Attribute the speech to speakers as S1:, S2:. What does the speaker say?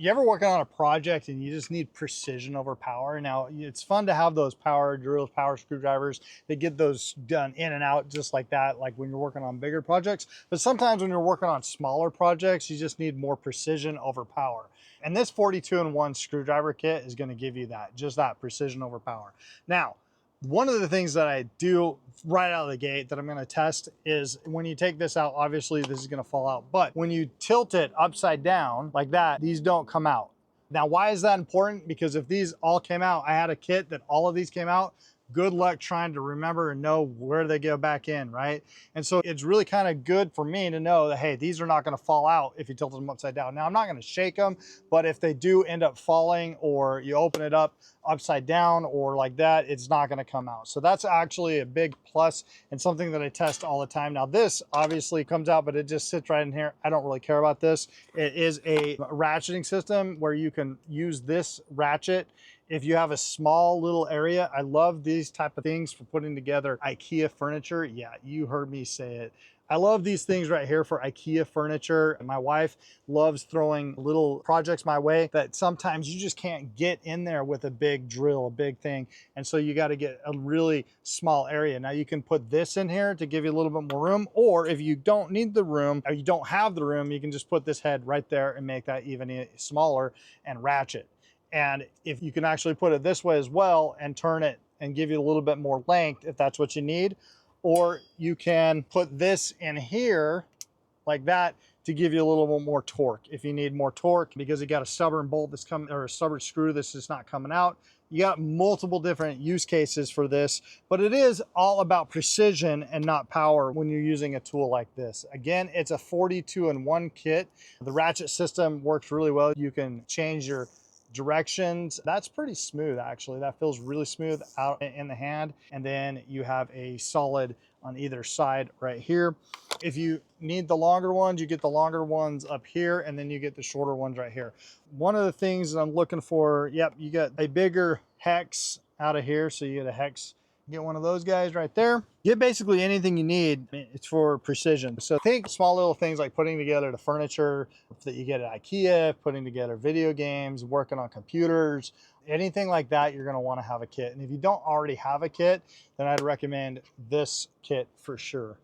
S1: You ever working on a project and you just need precision over power? Now, it's fun to have those power drills, power screwdrivers that get those done in and out just like that, like when you're working on bigger projects. But sometimes when you're working on smaller projects, you just need more precision over power. And this 42-in-1 screwdriver kit is going to give you that, just that precision over power. Now, one of the things that I do right out of the gate that I'm going to test is when you take this out, obviously this is going to fall out, but when you tilt it upside down like that, these don't come out. Now, why is that important? Because if these all came out, I had a kit that all of these came out, good luck trying to remember and know where they go back in, right? And so it's really kind of good for me to know that, hey, these are not going to fall out if you tilt them upside down. Now, I'm not going to shake them, but if they do end up falling or you open it up upside down or like that, it's not going to come out. So that's actually a big plus and something that I test all the time. Now, this obviously comes out, but it just sits right in here. I don't really care about this. It is a ratcheting system where you can use this ratchet if you have a small little area. I love these type of things for putting together IKEA furniture. Yeah, you heard me say it. I love these things right here for IKEA furniture. My wife loves throwing little projects my way that sometimes you just can't get in there with a big drill, a big thing. And so you got to get a really small area. Now you can put this in here to give you a little bit more room, or if you don't need the room or you don't have the room, you can just put this head right there and make that even smaller and ratchet. And if you can actually put it this way as well and turn it and give you a little bit more length if that's what you need, or you can put this in here like that to give you a little bit more torque. If you need more torque because you got a stubborn bolt that's coming or a stubborn screw that's just not coming out, you got multiple different use cases for this, but it is all about precision and not power when you're using a tool like this. Again, it's a 42-in-1 kit. The ratchet system works really well. You can change your directions. That's pretty smooth, actually. That feels really smooth out in the hand. And then you have a solid on either side right here. If you need the longer ones, you get the longer ones up here, and then you get the shorter ones right here. One of the things that I'm looking for, yep, you got a bigger hex out of here. So you get a hex, get one of those guys right there. Get basically anything you need. It's for precision. So think small little things like putting together the furniture that you get at IKEA, putting together video games, working on computers, anything like that, you're going to want to have a kit. And if you don't already have a kit, then I'd recommend this kit for sure.